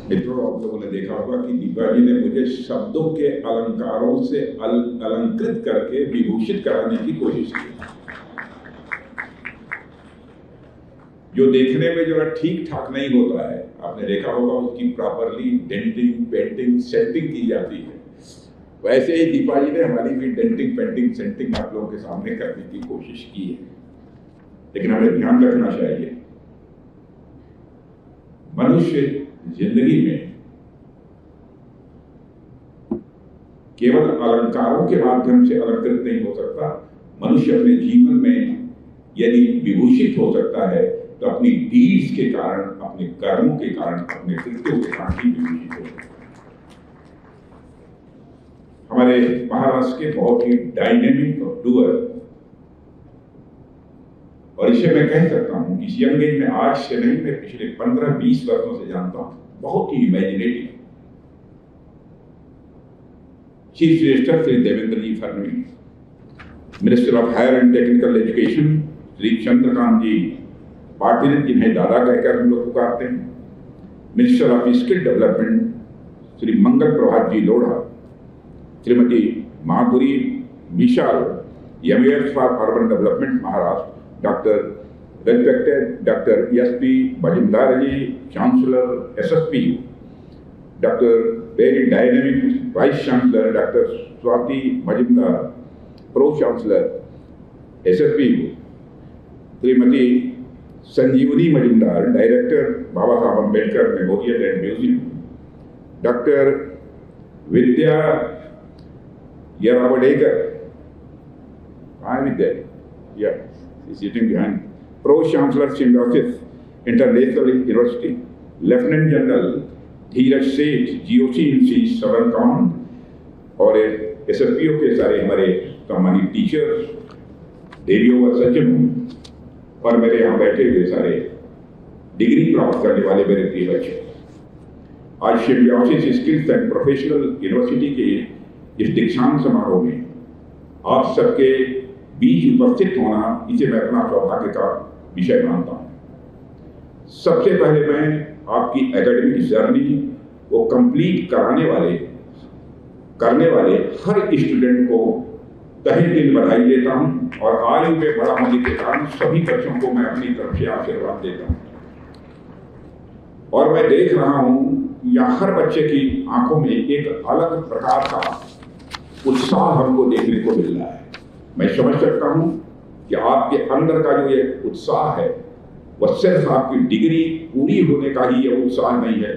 मित्रों, आप लोगों ने देखा होगा कि दीपा जी ने मुझे शब्दों के अलंकारों से अलंकृत करके विभूषित कराने की कोशिश की, जो देखने में जरा ठीक ठाक नहीं होता है। आपने देखा होगा उसकी प्रॉपरली डेंटिंग, पेंटिंग, सेंटिंग की जाती है। वैसे ही दीपा जी ने हमारी भी डेंटिंग, पेंटिंग, सेंटिंग आप लोगों के सामने करने की कोशिश की है। लेकिन हमें ध्यान रखना चाहिए, मनुष्य जिंदगी में केवल अलंकारों के माध्यम से अलंकृत नहीं हो सकता। मनुष्य अपने जीवन में यदि विभूषित हो सकता है तो अपनी डीड्स के कारण, अपने कर्मों के कारण, अपने कृत्यों के कारण ही विभूषित हो सकता है। हमारे महाराष्ट्र के बहुत ही डायनेमिक और डूअर, और इसे मैं कह सकता हूं इस यंग एज में, आज से नहीं, मैं पिछले 15-20 वर्षों से जानता हूं, बहुत ही imaginative chief minister Shri Devendra ji Fadnavis, minister of higher and technical education Shri Chandrakant ji Patil, जिन्हें दादा कहकर हम लोग पुकारते हैं, minister of skill development Shri Mangal Prabhat ji Lodha, Shrimati Madhuri Vishal, MS for urban development Maharashtra, doctor respected doctor SP Majumdar ji, chancellor SSP, doctor very dynamic vice chancellor doctor Swati Majumdar, pro chancellor SSP, Shrimati Sanjeevani Majumdar, director Baba Saheb Ambedkar memorial and museum, doctor Vidya Yarawadekar, I'm there. Yeah, he's sitting behind. Pro Chancellor Symbiosis International University, Lieutenant General धीरज सेठ, GOC in C Southern Command, और SFPO के सारे हमारे सम्मानित teachers, देवियों व सज्जनों, और मेरे यहाँ बैठे हुए सारे डिग्री प्राप्त करने वाले मेरे प्रिय बच्चे, आज symbiosis skills and professional university के इस दीक्षांत समारोह में आप सबके बीच उपस्थित होना, इसे मैं अपना सौभाग्य का विषय मानता हूँ। सबसे पहले मैं आपकी एकेडमिक जर्नी को कंप्लीट करने वाले हर स्टूडेंट को तहे दिल बधाई देता हूँ, और आयु में बड़ा होने के कारण सभी बच्चों को मैं अपनी तरफ से आशीर्वाद देता हूँ। और मैं देख रहा हूँ या हर बच्चे की आंखों में एक अलग प्रकार का उत्साह हमको देखने को मिल रहा है। मैं समझ सकता हूं कि आपके अंदर का जो ये उत्साह है वह सिर्फ आपकी डिग्री पूरी होने का ही ये उत्साह नहीं है,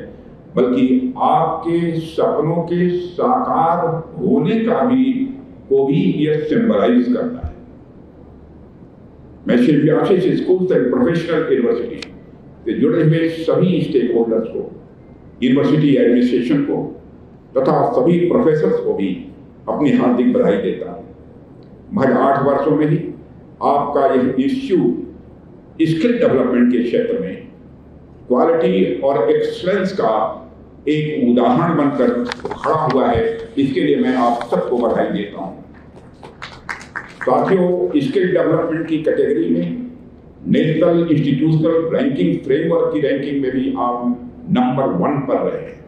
बल्कि आपके सपनों के साकार होने का को भी ये सिंबलाइज करता है। मैं symbiosis schools and professional university से जुड़े हुए सभी स्टेक होल्डर्स को, यूनिवर्सिटी एडमिनिस्ट्रेशन को तथा सभी प्रोफेसर्स को भी अपनी हार्दिक बधाई देता हूं। महज 8 वर्षों में ही आपका यह इंस्टीट्यूट स्किल डेवलपमेंट के क्षेत्र में क्वालिटी और एक्सीलेंस का एक उदाहरण बनकर खड़ा हुआ है। इसके लिए मैं आप सबको बधाई देता हूं। साथियों, स्किल डेवलपमेंट की कैटेगरी में नेशनल इंस्टीट्यूशनल रैंकिंग फ्रेमवर्क की रैंकिंग में भी आप नंबर 1 पर रहे हैं।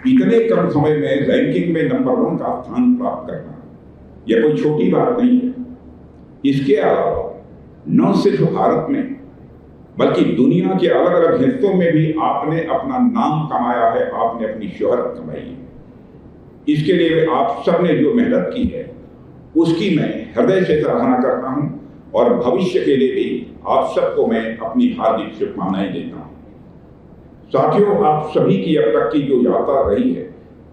इतने कम समय में रैंकिंग में नंबर 1 का स्थान प्राप्त करना यह कोई छोटी बात नहीं है। इसके अलावा न सिर्फ भारत में बल्कि दुनिया के अलग अलग हिस्सों में भी आपने अपना नाम कमाया है, आपने अपनी शोहरत कमाई है। इसके लिए आप सबने जो मेहनत की है उसकी मैं हृदय से सराहना करता हूं, और भविष्य के लिए भी आप सबको मैं अपनी हार्दिक शुभकामनाएं देता हूं। साथियों, आप सभी की अब तक की जो यात्रा रही है,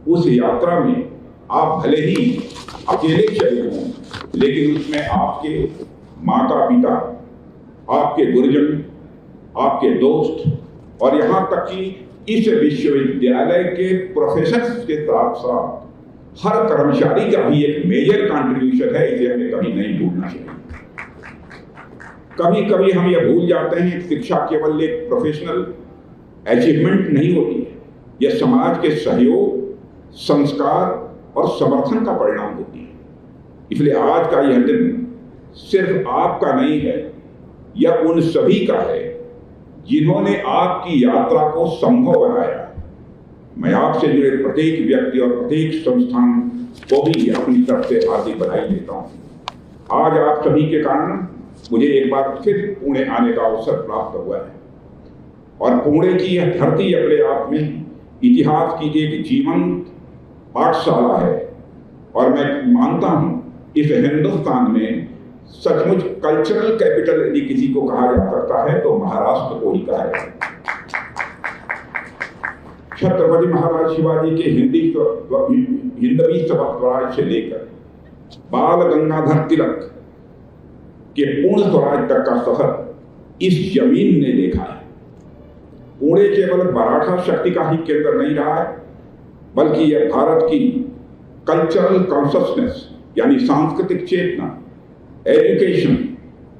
उस यात्रा में आप भले ही अकेले चले हों, लेकिन उसमें आपके माता पिता, आपके गुरुजन, आपके दोस्त और यहाँ तक कि इस विश्वविद्यालय के प्रोफेसर्स के साथ साथ हर कर्मचारी का भी एक मेजर कंट्रीब्यूशन है। इसे हमें कभी नहीं भूलना चाहिए। कभी कभी हम यह भूल जाते हैं कि शिक्षा केवल एक प्रोफेशनल अचीवमेंट नहीं होती है, यह समाज के सहयोग, संस्कार और समर्थन का परिणाम होती है। इसलिए आज का यह दिन सिर्फ आपका नहीं है, यह उन सभी का है जिन्होंने आपकी यात्रा को संभव बनाया। मैं आपसे जुड़े प्रत्येक व्यक्ति और प्रत्येक संस्थान को भी अपनी तरफ से हार्दिक बधाई देता हूं। आज आप सभी के कारण मुझे एक बार फिर पुणे आने का अवसर प्राप्त हुआ है और पुणे की यह धरती अपने आप में इतिहास की एक जीवंत पाठशाला है और मैं मानता हूं इस हिंदुस्तान में सचमुच कल्चरल कैपिटल यदि किसी को कहा जा सकता है तो महाराष्ट्र को ही कहा जाता है। छत्रपति महाराज शिवाजी के हिंदवी स्वराज से लेकर बाल गंगाधर तिलक के पूर्ण स्वराज तक का सफर इस जमीन ने देखा है। पुणे केवल मराठा शक्ति का ही केंद्र नहीं रहा है, बल्कि यह भारत की कल्चरल कॉन्शसनेस यानी सांस्कृतिक चेतना, एजुकेशन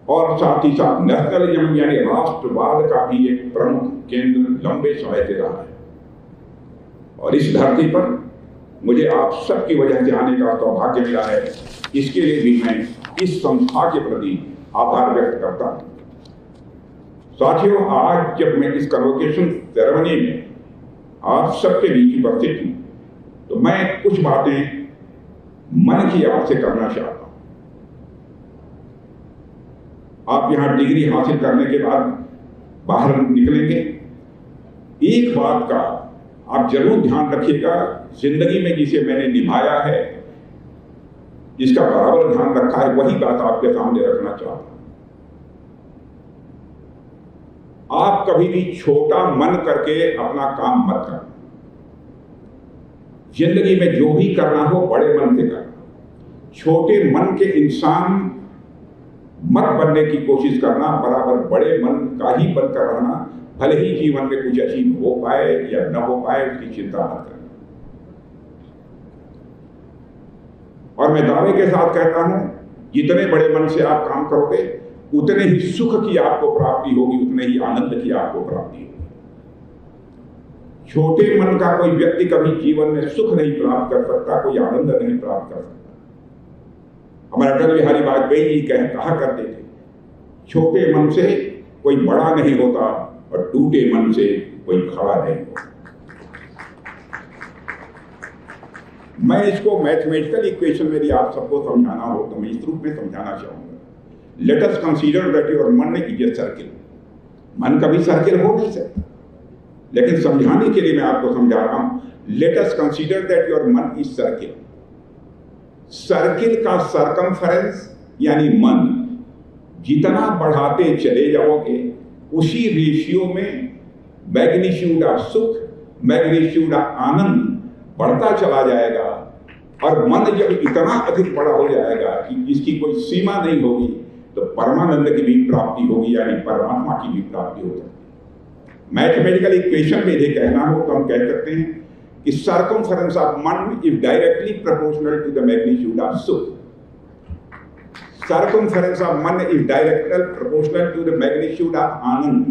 और साथ ही साथ नेशनलिज्म यानी राष्ट्रवाद का भी एक प्रमुख केंद्र लंबे समय से रहा है। और इस धरती पर मुझे आप सबकी वजह से आने का सौभाग्य मिला है, इसके लिए भी मैं इस संस्था के प्रति आभार व्यक्त करता हूं। साथियों, आज जब मैं इस कन्वोकेशन सेरेमनी में आप सबके बीच उपस्थित हूं तो मैं कुछ बातें मन की याद से करना चाहता हूं। आप यहां डिग्री हासिल करने के बाद बाहर निकलेंगे, एक बात का आप जरूर ध्यान रखिएगा, जिंदगी में जिसे मैंने निभाया है, जिसका बराबर ध्यान रखा है, वही बात आपके सामने रखना चाहता हूं। आप कभी भी छोटा मन करके अपना काम मत करना। जिंदगी में जो भी करना हो बड़े मन से करना। छोटे मन के इंसान मत बनने की कोशिश करना, बराबर बड़े मन का ही बनकर रहना। भले ही जीवन में कुछ अचीव हो पाए या न हो पाए, उसकी चिंता मत करना। और मैं दावे के साथ कहता हूं, जितने बड़े मन से आप काम करोगे उतने ही सुख की आपको प्राप्ति होगी, उतने ही आनंद की आपको प्राप्ति होगी। छोटे मन का कोई व्यक्ति कभी जीवन में सुख नहीं प्राप्त कर सकता, कोई आनंद नहीं प्राप्त कर सकता। हमारे अटल बिहारी वाजपेयी जी कहा करते थे, छोटे मन से कोई बड़ा नहीं होता और टूटे मन से कोई खड़ा नहीं होता। मैं इसको मैथमेटिकल इक्वेशन में भी आप सबको समझाना हो तो मैं इस रूप में समझाना चाहूंगा। Let us consider that your मन इज ए सर्किल। मन कभी सर्किल हो नहीं सकता, लेकिन समझाने के लिए मैं आपको समझा रहा हूं। Let us consider that your मन इज सर्किल। सर्किल का सर्कमफरेंस यानी मन जितना बढ़ाते चले जाओगे, उसी रेशियो में मैग्नीट्यूड ऑफ सुख, मैग्नीट्यूड ऑफ आनंद बढ़ता चला जाएगा। और मन जब इतना अधिक बड़ा हो जाएगा कि इसकी कोई सीमा नहीं होगी, तो परमानंद की भी प्राप्ति होगी, यानी परमात्मा की भी प्राप्ति हो सकती है। मैथमेटिकल इक्वेशन में यदि कहना हो तो हम कह सकते हैं कि सर्कमफरेंस ऑफ मन is directly proportional to the magnitude of सुख। Circumference of man is directly proportional to the magnitude of Anand.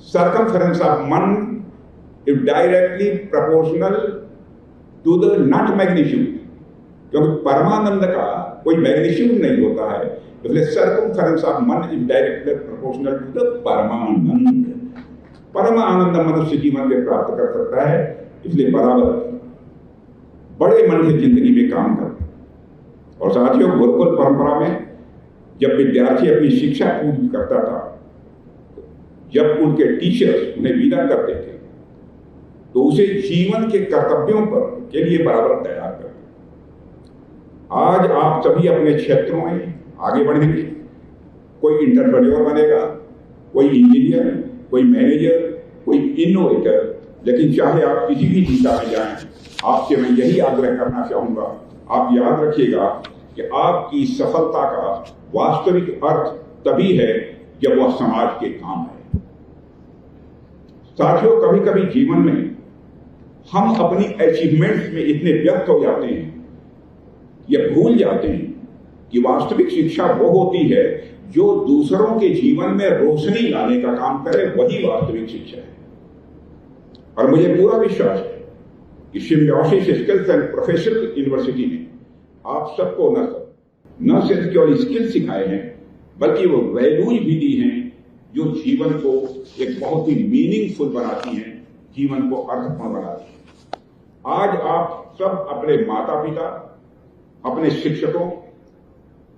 Circumference of man is directly proportional to the not magnitude. क्योंकि परमानंद का कोई मैग्नीट्यूड नहीं होता है, इसलिए circumference of मन is directly proportional to the paramanand. परमानंद मनुष्य जीवन में प्राप्त कर सकता है, इसलिए बराबर बड़े मन से जिंदगी में काम करता है। और साथियों, गुरुकुल परंपरा में जब विद्यार्थी अपनी शिक्षा पूरी करता था, जब उनके टीचर्स उन्हें विदा करते थे, तो उसे जीवन के कर्तव्यों पर के लिए बराबर तैयार करते। आज आप सभी अपने क्षेत्रों में आगे बढ़ेंगे। कोई इंटरप्रेन्योर बनेगा, कोई इंजीनियर, कोई मैनेजर, कोई इनोवेटर। लेकिन चाहे आप किसी भी दिशा में जाएं, आपसे मैं यही आग्रह करना चाहूंगा, आप याद रखिएगा कि आपकी सफलता का वास्तविक अर्थ तभी है जब वह समाज के काम है। साथियों, कभी कभी जीवन में हम अपनी अचीवमेंट्स में इतने व्यस्त हो जाते हैं या भूल जाते हैं कि वास्तविक शिक्षा वो होती है जो दूसरों के जीवन में रोशनी लाने का काम करे, वही वास्तविक शिक्षा है। और मुझे पूरा विश्वास है कि symbiosis skills and professional university ने आप सबको न सिर्फ केवल स्किल सिखाए हैं, बल्कि वो वैल्यूज भी दी हैं जो जीवन को एक बहुत ही मीनिंगफुल बनाती हैं, जीवन को अर्थपूर्ण बनाती हैं। आज आप सब अपने माता पिता, अपने शिक्षकों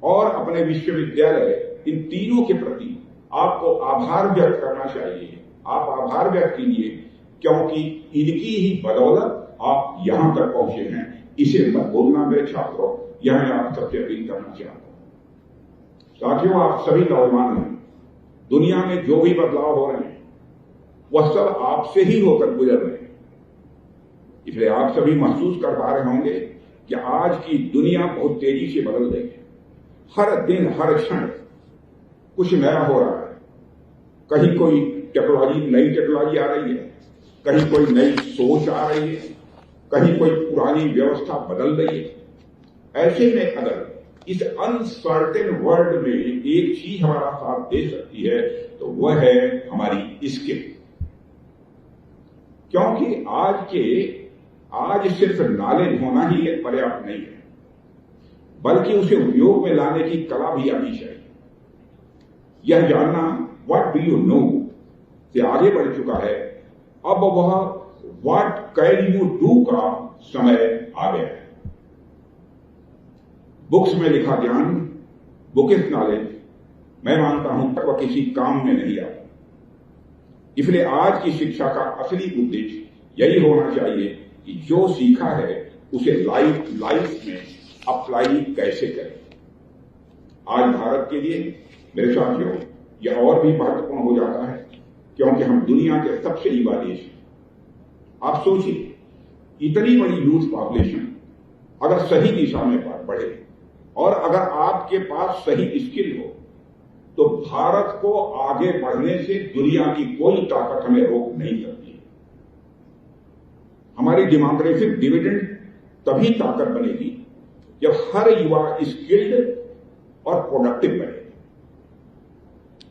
और अपने विश्वविद्यालय, इन तीनों के प्रति आपको आभार व्यक्त करना चाहिए। आप आभार व्यक्त कीजिए, क्योंकि इनकी ही बदौलत आप यहां तक पहुंचे हैं। इसे मत भूलना मेरे छात्रों, यह मैं आप सबसे अपील करना चाहता हूं। साथियों, आप सभी नौजवान हैं, दुनिया में जो भी बदलाव हो रहे हैं वह सब आपसे ही होकर गुजर रहे हैं। इसलिए आप सभी महसूस कर पा रहे होंगे कि आज की दुनिया बहुत तेजी से बदल रही है। हर दिन हर क्षण कुछ नया हो रहा है। कहीं कोई नई टेक्नोलॉजी आ रही है, कहीं कोई नई सोच आ रही है, कहीं कोई पुरानी व्यवस्था बदल रही है। ऐसे में अगर इस अनसर्टेन वर्ल्ड में एक चीज हमारा साथ दे सकती है तो वह है हमारी स्किल। क्योंकि आज सिर्फ नॉलेज होना ही पर्याप्त नहीं है, बल्कि उसे उपयोग में लाने की कला भी आनी चाहिए। यह जानना व्हाट डू यू नो से आगे बढ़ चुका है। अब वह व्हाट कैन यू डू का समय आ गया है। बुक्स में लिखा ज्ञान, बुकिश नॉलेज, मैं मानता हूं वह किसी काम में नहीं आता। इसलिए आज की शिक्षा का असली उद्देश्य यही होना चाहिए कि जो सीखा है उसे लाइफ में अप्लाई कैसे करें। आज भारत के लिए मेरे साथियों यह और भी महत्वपूर्ण हो जाता है, क्योंकि हम दुनिया के सबसे युवा देश हैं। आप सोचिए, इतनी बड़ी यूथ पॉपुलेशन अगर सही दिशा में बढ़े और अगर आपके पास सही स्किल हो तो भारत को आगे बढ़ने से दुनिया की कोई ताकत हमें रोक नहीं सकती। हमारी डेमोग्राफिक डिविडेंड तभी ताकत बनेगी जब हर युवा स्किल्ड और प्रोडक्टिव बने।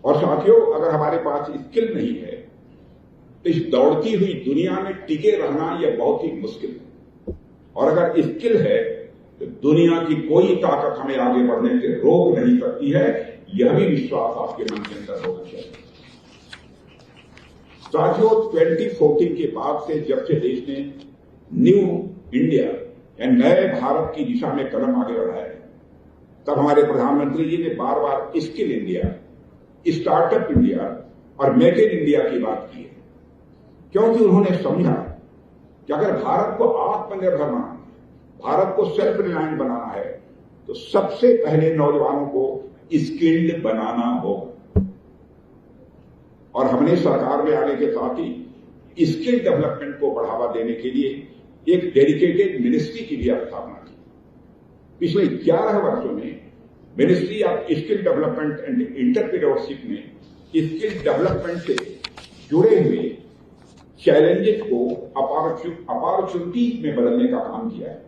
और साथियों, अगर हमारे पास स्किल नहीं है तो इस दौड़ती हुई दुनिया में टिके रहना यह बहुत ही मुश्किल है। और अगर स्किल है तो दुनिया की कोई ताकत हमें आगे बढ़ने से रोक नहीं सकती है। यह भी विश्वास आपके मन के अंदर होना चाहिए। साथियों, 2014 के बाद से जब से देश ने न्यू इंडिया या नए भारत की दिशा में कदम आगे बढ़ाया है, तब हमारे प्रधानमंत्री जी ने बार बार स्किल इंडिया, स्टार्टअप इंडिया और मेक इन इंडिया की बात की है। क्योंकि उन्होंने समझा कि अगर भारत को आत्मनिर्भर बनाना, भारत को सेल्फ रिलायंट बनाना है तो सबसे पहले नौजवानों को स्किल्ड बनाना होगा। और हमने सरकार में आने के साथ ही स्किल डेवलपमेंट को बढ़ावा देने के लिए एक डेडिकेटेड मिनिस्ट्री की भी स्थापना की। पिछले 11 वर्षों में ministry of skill development and entrepreneurship ने स्किल डेवलपमेंट से जुड़े हुए चैलेंजेस को अपॉर्चुनिटीज में बदलने का काम किया है।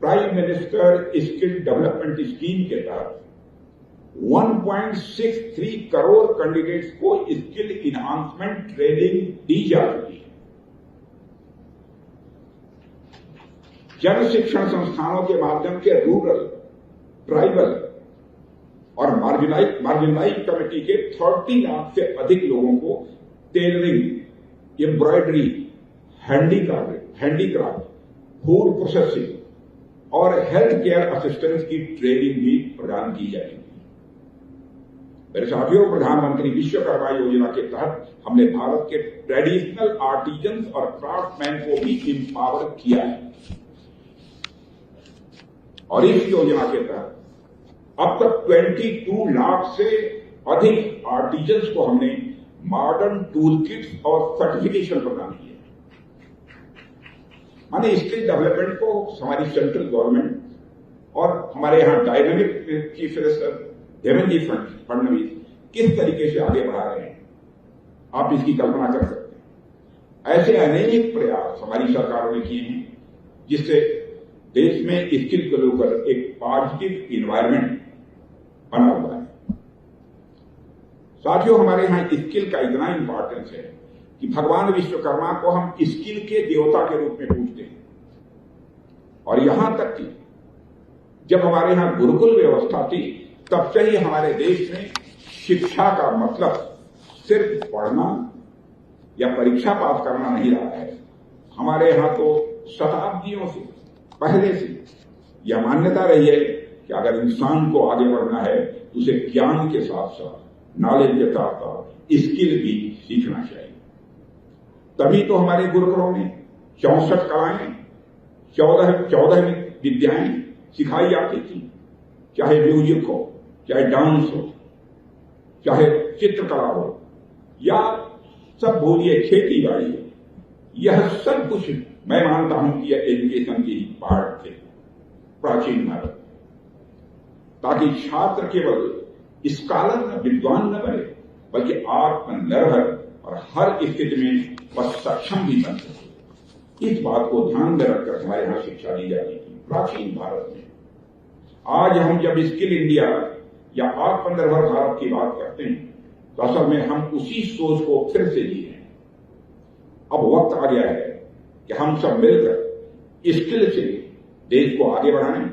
Prime minister skill development scheme के तहत 1.63 करोड़ कैंडिडेट्स को स्किल इन्हांसमेंट ट्रेनिंग दी जा चुकी है। जन शिक्षण संस्थानों के माध्यम से रूरल, ट्राइबल और मार्जिनलाइज कमेटी के 30 लाख से अधिक लोगों को tailoring, embroidery, handicraft, food processing और हेल्थ केयर असिस्टेंस की ट्रेनिंग भी प्रदान की जाएगी। मेरे साथियों, प्रधानमंत्री विश्वकर्मा योजना के तहत हमने भारत के ट्रेडिशनल आर्टिजन्स और क्राफ्टमैन को भी एम्पावर किया है। और इस योजना के तहत अब तक 22 लाख से अधिक आर्टिजन्स को हमने मॉडर्न टूल किट्स और सर्टिफिकेशन प्रदान किए। माने स्किल डेवलपमेंट को हमारी सेंट्रल गवर्नमेंट और हमारे यहां dynamic chief minister Devendra Fadnavis किस तरीके से आगे बढ़ा रहे हैं, आप इसकी कल्पना कर सकते हैं। ऐसे अनेक प्रयास हमारी सरकारों ने किए हैं जिससे देश में स्किल को लेकर एक पॉजिटिव इन्वायरमेंट बना हुआ है। साथियों, हमारे यहां स्किल का इतना इंपॉर्टेंस है कि भगवान विश्वकर्मा को हम स्किल के देवता के रूप में पूजते हैं। और यहां तक कि जब हमारे यहां गुरुकुल व्यवस्था थी तब से ही हमारे देश में शिक्षा का मतलब सिर्फ पढ़ना या परीक्षा पास करना नहीं रहा है। हमारे यहां तो शताब्दियों से पहले से यह मान्यता रही है कि अगर इंसान को आगे बढ़ना है तो उसे ज्ञान के साथ साथ, नॉलेज के साथ साथ स्किल भी सीखना चाहिए। तभी तो हमारे गुरुकुलों में 64 कलाएं, 14 विद्याएं सिखाई जाती थी, चाहे म्यूजिक हो, चाहे डांस हो, चाहे चित्रकला हो, या सब बोलिए खेती बाड़ी हो। यह सब कुछ मैं मानता हूं कि यह एजुकेशन की पार्ट थे प्राचीन भारत, ताकि छात्र केवल स्कॉलर न, विद्वान न बने, बल्कि आत्मनिर्भर और हर स्थिति में वह सक्षम भी बन सके। इस बात को ध्यान में रखकर हमारे यहां शिक्षा दी जाती थी प्राचीन भारत में। आज हम जब स्किल इंडिया या आत्मनिर्भर भारत की बात करते हैं तो असल में हम उसी सोच को फिर से जी रहे हैं। अब वक्त आ गया है कि हम सब मिलकर स्किल से देश को आगे बढ़ाएं,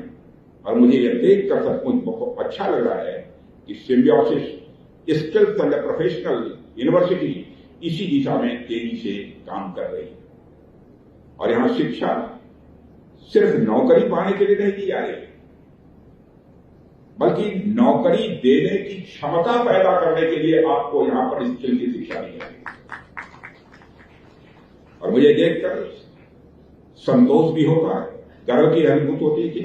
और मुझे यह देखकर सचमुच बहुत अच्छा लग रहा है कि symbiosis skills and professional university इसी दिशा में तेजी से काम कर रही है। और यहां शिक्षा सिर्फ नौकरी पाने के लिए नहीं दी जा रही, बल्कि नौकरी देने की क्षमता पैदा करने के लिए आपको यहां पर स्किल की शिक्षा दी जाएगी। और मुझे देखकर संतोष भी होता है, गर्व की अनुभूति होती है कि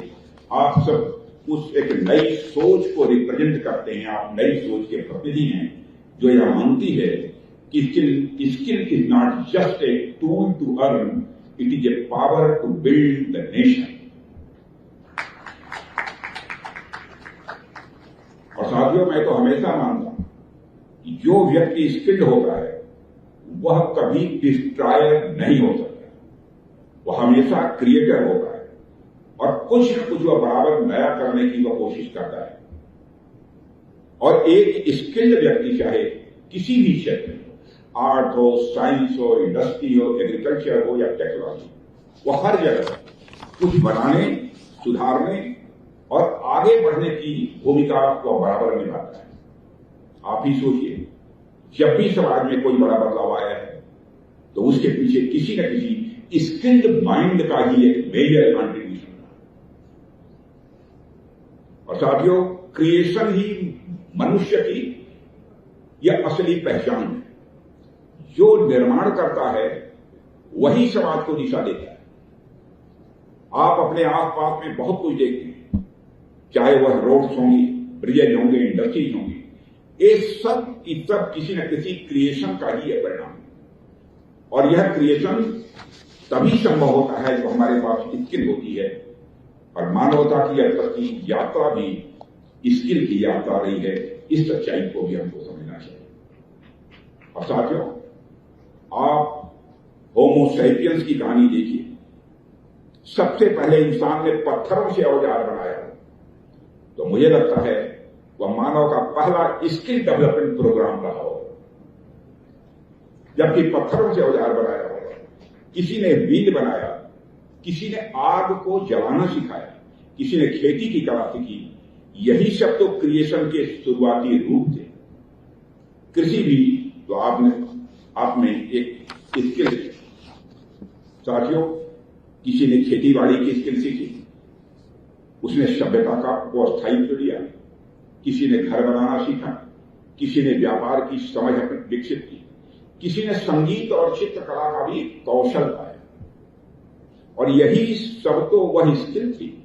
आप सब उस एक नई सोच को रिप्रेजेंट करते हैं। आप नई सोच के प्रतिनिधि हैं जो यह मानती है कि skill is not just a tool to earn, it is a power to build the nation. और साथियों, मैं तो हमेशा मानता हूं कि जो व्यक्ति स्किल्ड होता है वह कभी डिस्ट्रॉयर नहीं हो सकता, वह हमेशा क्रिएटर होता है और कुछ न कुछ वह बराबर नया करने की वह कोशिश करता है। और एक स्किल्ड व्यक्ति चाहे किसी भी क्षेत्र में, आर्ट हो, साइंस हो, इंडस्ट्री हो, एग्रीकल्चर हो या टेक्नोलॉजी, वह हर जगह कुछ बनाने, सुधारने और आगे बढ़ने की भूमिका को बराबर निभाता है। आप ही सोचिए, जब भी समाज में कोई बड़ा बदलाव आया है तो उसके पीछे किसी न किसी स्किल्ड माइंड का ही एक मेजर कॉन्ट्रीब्यूशन था। और साथियों, क्रिएशन ही मनुष्य की यह असली पहचान है। जो निर्माण करता है वही समाज को दिशा देता है। आप अपने आसपास में बहुत कुछ देखते हैं, चाहे वह रोड्स होंगी, ब्रिजेज होंगे, इंडस्ट्रीज होंगी, ये सब की सब किसी न किसी क्रिएशन का ही है परिणाम। और यह क्रिएशन तभी संभव होता है जब हमारे पास स्किल होती है। और मानवता की अब तक की यात्रा भी स्किल की यात्रा रही है, इस सच्चाई को भी हमको समझना चाहिए। और साथियों, आप होमो सैपियंस की कहानी देखिए। सबसे पहले इंसान ने पत्थरों से औजार बनाया, तो मुझे लगता है वह मानव का पहला स्किल डेवलपमेंट प्रोग्राम रहा होगा। जबकि पत्थरों से औजार बनाया होगा, किसी ने व्हील बनाया, किसी ने आग को जलाना सिखाया, किसी ने खेती की कला सीखी। यही सब तो क्रिएशन के शुरुआती रूप थे। कृषि भी तो आप में एक स्किल है। साथियों, किसी ने खेती बाड़ी की स्किल सीखी, उसने सभ्यता को स्थायित्व दिया। किसी ने घर बनाना सीखा, किसी ने व्यापार की समझ विकसित की, किसी ने संगीत और चित्रकला का भी कौशल पाया। और यही सब तो वह स्किल थी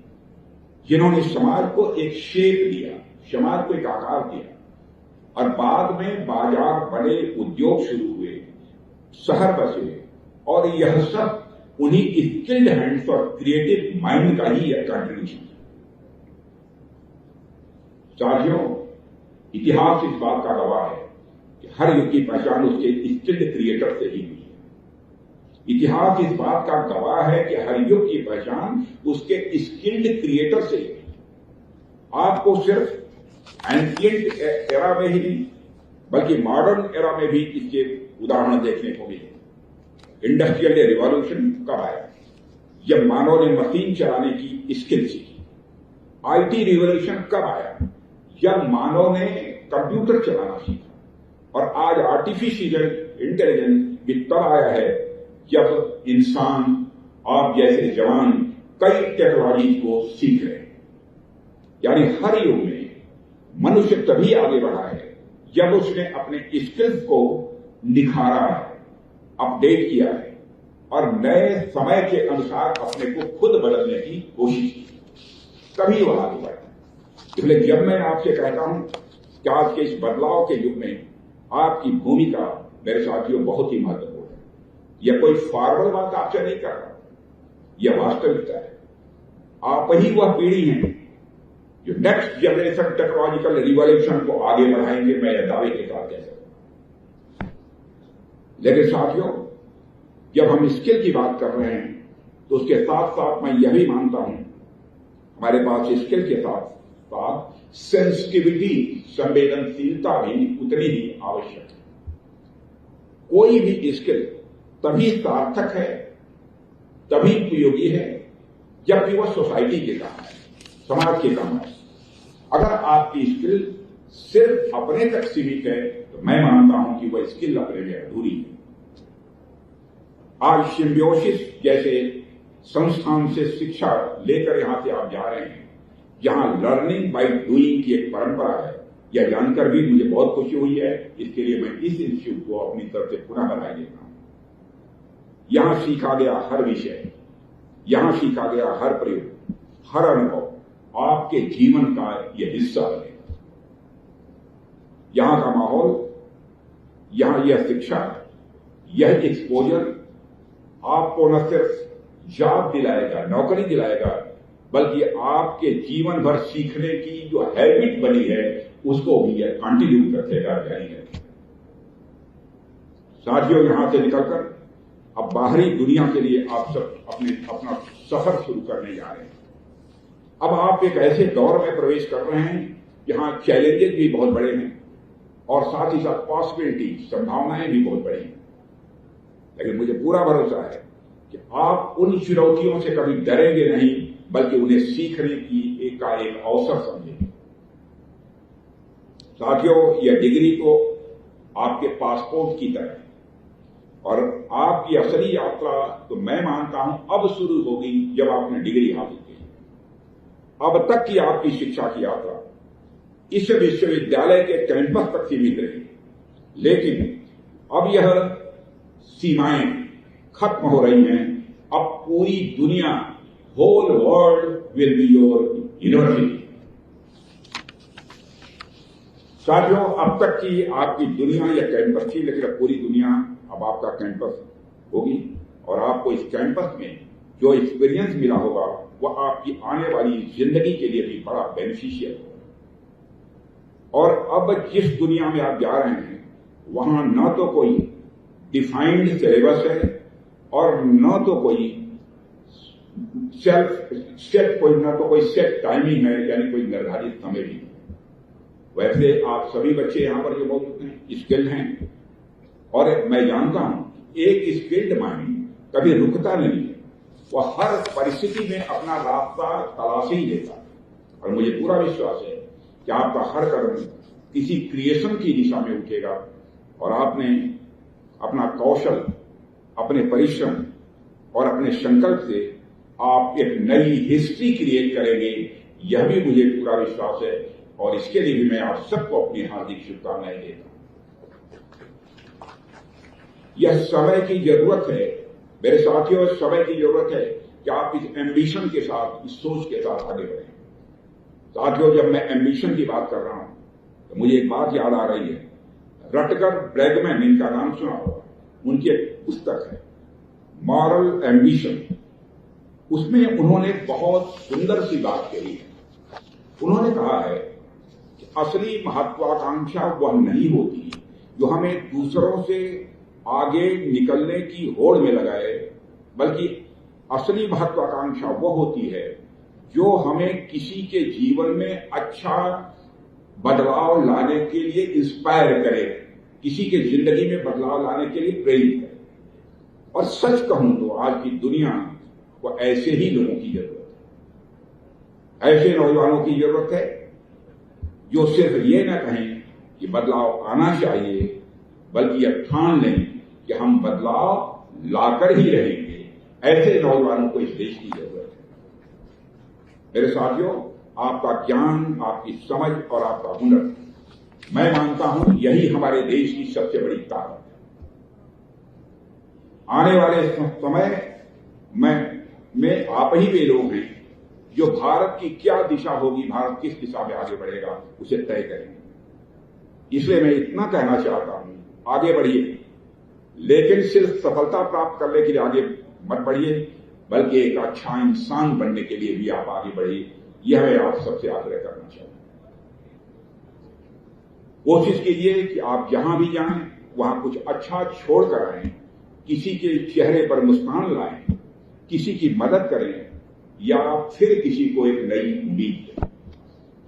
जिन्होंने समाज को एक शेप दिया, समाज को एक आकार दिया। और बाद में बाजार बने, उद्योग शुरू हुए, शहर बसे, और यह सब उन्हीं स्किल्ड हैंड्स और क्रिएटिव माइंड का ही एक कंट्रीब्यूशन है। साथियों, इतिहास इस बात का गवाह है कि हर युग की पहचान उसके स्किल्ड क्रिएटर से ही हुई है। इतिहास इस बात का गवाह है कि हर युग की पहचान उसके स्किल्ड क्रिएटर से ही। आपको सिर्फ एंशिएंट एरा में ही नहीं, बल्कि मॉडर्न एरा में भी इसके उदाहरण देखने को मिले। इंडस्ट्रियल रिवॉल्यूशन कब आया? जब मानव ने मशीन चलाने की स्किल सीखी। आईटी रिवॉल्यूशन कब आया? जब मानव ने कंप्यूटर चलाना सीखा। और आज आर्टिफिशियल इंटेलिजेंस भी तब आया है जब इंसान, आप जैसे जवान कई टेक्नोलॉजी को सीख रहे हैं। यानी हर युग में मनुष्य तभी आगे बढ़ा है जब उसने अपने स्किल्स को निखारा है, अपडेट किया है और नए समय के अनुसार अपने को खुद बदलने की कोशिश की, तभी वह आगे बढ़ा। इसलिए जब मैं आपसे कहता हूं कि आज के इस बदलाव के युग में आपकी भूमिका मेरे साथियों बहुत ही महत्वपूर्ण है। यह कोई फॉर्मल बात आपसे नहीं कर रहा, यह वास्तविकता है। आप ही वह पीढ़ी हैं जो नेक्स्ट जनरेशन टेक्नोलॉजिकल रिवॉल्यूशन को आगे बढ़ाएंगे, मैं यह दावे के साथ कह सकता हूं। लेकिन साथियों, जब हम स्किल की बात कर रहे हैं तो उसके साथ साथ मैं यह भी मानता हूं हमारे पास स्किल के साथ साथ सेंसिटिविटी, संवेदनशीलता भी उतनी ही आवश्यक है। कोई भी स्किल तभी सार्थक है, तभी उपयोगी है जबकि वह सोसाइटी के काम है, समाज के काम है। अगर आपकी स्किल सिर्फ अपने तक सीमित है तो मैं मानता हूं कि वह स्किल अपने में अधूरी है। आज सिम्बियोसिस जैसे संस्थान से शिक्षा लेकर यहां से आप जा रहे हैं, जहां लर्निंग बाय डूइंग की एक परंपरा है। यह जानकर भी मुझे बहुत खुशी हुई है। इसके लिए मैं इस इंस्टीट्यूट को अपनी तरफ से पुनः बधाई देता हूं। यहां सीखा गया हर विषय, यहां सीखा गया हर प्रयोग, हर अनुभव आपके जीवन का यह हिस्सा है। यहां का माहौल, यहां यह शिक्षा, यह एक्सपोजर आपको न सिर्फ जॉब दिलाएगा, नौकरी दिलाएगा, बल्कि आपके जीवन भर सीखने की जो हैबिट बनी है उसको भी यह कंटिन्यू रखेगा, जारी रखेगा। साथियों, यहां से निकलकर अब बाहरी दुनिया के लिए आप सब अपना सफर शुरू करने जा रहे हैं। अब आप एक ऐसे दौर में प्रवेश कर रहे हैं जहां चैलेंजेस भी बहुत बड़े हैं और साथ ही साथ पॉसिबिलिटी, संभावनाएं भी बहुत बड़ी हैं। लेकिन मुझे पूरा भरोसा है कि आप उन चुनौतियों से कभी डरेंगे नहीं, बल्कि उन्हें सीखने की एक अवसर समझेंगे। साथियों, यह डिग्री तो आपके पासपोर्ट की तरह है और आपकी असली यात्रा तो मैं मानता हूं अब शुरू होगी जब आपने डिग्री हासिल की। अब तक की आपकी शिक्षा की यात्रा इस विश्वविद्यालय के कैंपस तक सीमित रही, लेकिन अब यह सीमाएं खत्म हो रही हैं। अब पूरी दुनिया, whole world will be your university. साथियों, अब तक की आपकी दुनिया या कैंपस थी, लेकिन अब पूरी दुनिया अब आपका कैंपस होगी और आपको इस कैंपस में जो एक्सपीरियंस मिला होगा वह आपकी आने वाली जिंदगी के लिए भी बड़ा बेनिफिशियल होगा। और अब जिस दुनिया में आप जा रहे हैं वहां न तो कोई डिफाइंड सिलेबस है और न तो कोई सेट टाइमिंग है, यानी कोई निर्धारित समय भी नहीं। वैसे आप सभी बच्चे यहां पर जो मौजूद हैं स्किल्ड हैं और मैं जानता हूं एक स्किल्ड माइंड कभी रुकता नहीं है, वह हर परिस्थिति में अपना रास्ता तलाश ही लेता है। और मुझे पूरा विश्वास है कि आपका हर कदम किसी क्रिएशन की दिशा में उठेगा और आपने अपना कौशल, अपने परिश्रम और अपने संकल्प से आप एक नई हिस्ट्री क्रिएट करेंगे, यह भी मुझे पूरा विश्वास है और इसके लिए भी मैं आप सबको अपनी हार्दिक शुभकामनाएं देता हूं। यह समय की जरूरत है मेरे साथियों, समय की जरूरत है कि आप इस एम्बिशन के साथ, इस सोच के साथ आगे बढ़ें। साथियों, जब मैं एम्बिशन की बात कर रहा हूं तो मुझे एक बात याद आ रही है। रटगर ब्रैगमैन, इनका नाम सुना होगा, उनकी एक पुस्तक है मॉरल एम्बिशन। उसमें उन्होंने बहुत सुंदर सी बात कही है। उन्होंने कहा है कि असली महत्वाकांक्षा वह नहीं होती जो हमें दूसरों से आगे निकलने की होड़ में लगाए, बल्कि असली महत्वाकांक्षा वह होती है जो हमें किसी के जीवन में अच्छा बदलाव लाने के लिए इंस्पायर करे, किसी के जिंदगी में बदलाव लाने के लिए प्रेरित करे। और सच कहूं तो आज की दुनिया को ऐसे ही लोगों की जरूरत है, ऐसे नौजवानों की जरूरत है जो सिर्फ ये न कहें कि बदलाव आना चाहिए, बल्कि यह ठान लें कि हम बदलाव लाकर ही रहेंगे। ऐसे नौजवानों को इस देश की जरूरत है। मेरे साथियों, आपका ज्ञान, आपकी समझ और आपका हुनर, मैं मानता हूं यही हमारे देश की सबसे बड़ी ताकत है। आने वाले समय में आप ही वे लोग हैं जो भारत की क्या दिशा होगी, भारत किस दिशा में आगे बढ़ेगा, उसे तय करेंगे। इसलिए मैं इतना कहना चाहता हूं, आगे बढ़िए, लेकिन सिर्फ सफलता प्राप्त करने के लिए आगे मत बढ़िए, बल्कि एक अच्छा इंसान बनने के लिए भी आप आगे बढ़िए। यह मैं आप सबसे आग्रह करना चाहता हूं। कोशिश कीजिए कि आप जहां भी जाएं वहां कुछ अच्छा छोड़कर आएं, किसी के चेहरे पर मुस्कान लाएं, किसी की मदद करें या फिर किसी को एक नई उम्मीद दें।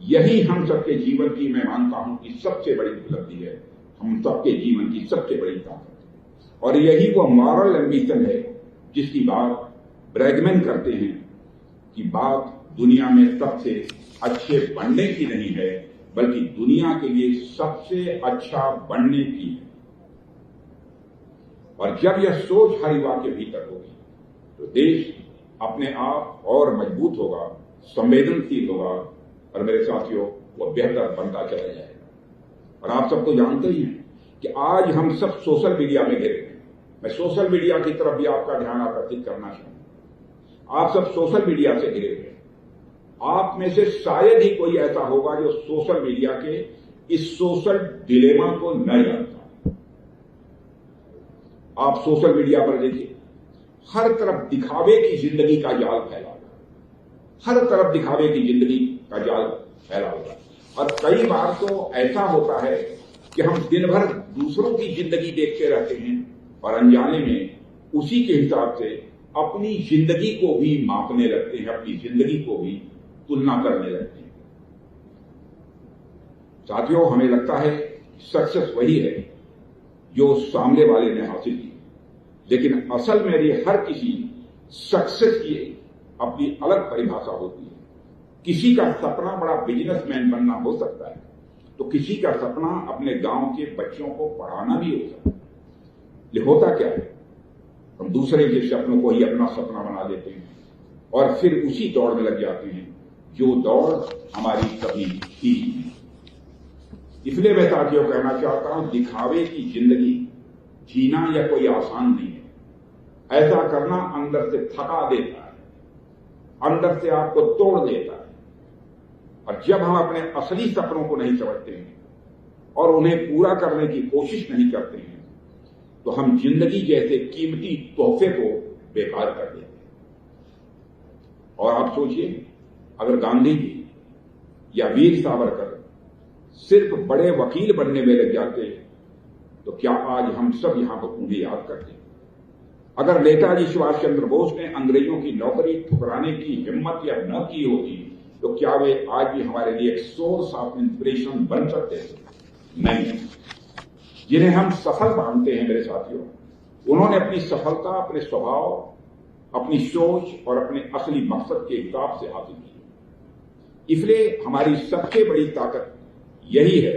यही हम सबके जीवन की, मैं मानता हूं कि सबसे बड़ी उपलब्धि है, हम सबके जीवन की सबसे बड़ी ताकत है। और यही वो मॉरल एम्बिशन है जिसकी बात ब्रैगमैन करते हैं कि बात दुनिया में सबसे अच्छे बनने की नहीं है, बल्कि दुनिया के लिए सबसे अच्छा बनने की है। और जब यह सोच हर युवा के भीतर होगी तो देश अपने आप और मजबूत होगा, संवेदनशील होगा और मेरे साथियों वो बेहतर बनता चला जाएगा। और आप सबको जानते ही हैं कि आज हम सब सोशल मीडिया में घिरे हैं। मैं सोशल मीडिया की तरफ भी आपका ध्यान आकर्षित करना चाहूंगा। आप सब सोशल मीडिया से घिरे हुए, आप में से शायद ही कोई ऐसा होगा जो सोशल मीडिया के इस सोशल डिलेमा को न जानता। आप सोशल मीडिया पर देखिए, हर तरफ दिखावे की जिंदगी का जाल फैला हुआ, हर तरफ दिखावे की जिंदगी का जाल फैला हुआ। और कई बार तो ऐसा होता है कि हम दिन भर दूसरों की जिंदगी देखते रहते हैं और अनजाने में उसी के हिसाब से अपनी जिंदगी को भी मापने लगते हैं, अपनी जिंदगी को भी तुलना करने लगते हैं। साथियों, हमें लगता है सक्सेस वही है जो सामने वाले ने हासिल की, लेकिन असल में ये हर किसी सक्सेस की अपनी अलग परिभाषा होती है। किसी का सपना बड़ा बिजनेसमैन बनना हो सकता है, तो किसी का सपना अपने गांव के बच्चों को पढ़ाना भी हो सकता है। ये होता क्या है, हम दूसरे के सपनों को ही अपना सपना बना लेते हैं और फिर उसी दौड़ में लग जाते हैं जो दौड़ हमारी कभी थी। इसलिए मैं साथियों कहना चाहता हूं, दिखावे की जिंदगी जीना यह कोई आसान नहीं है। ऐसा करना अंदर से थका देता है, अंदर से आपको तोड़ देता है। और जब हम अपने असली सपनों को नहीं समझते हैं और उन्हें पूरा करने की कोशिश नहीं करते हैं, तो हम जिंदगी जैसे कीमती तोहफे को बेकार कर देते हैं। और आप सोचिए, अगर गांधी जी या वीर सावरकर सिर्फ बड़े वकील बनने में लग जाते तो क्या आज हम सब यहां पर उन्हें याद करते? अगर नेताजी सुभाष चंद्र बोस ने अंग्रेजों की नौकरी ठुकराने की हिम्मत या न की होती तो क्या वे आज भी हमारे लिए एक सोर्स ऑफ इंस्पिरेशन बन सकते थे? नहीं। जिन्हें हम सफल मानते हैं मेरे साथियों, उन्होंने अपनी सफलता अपने स्वभाव, अपनी सोच और अपने असली मकसद के हिसाब से हासिल की। इसलिए हमारी सबसे बड़ी ताकत यही है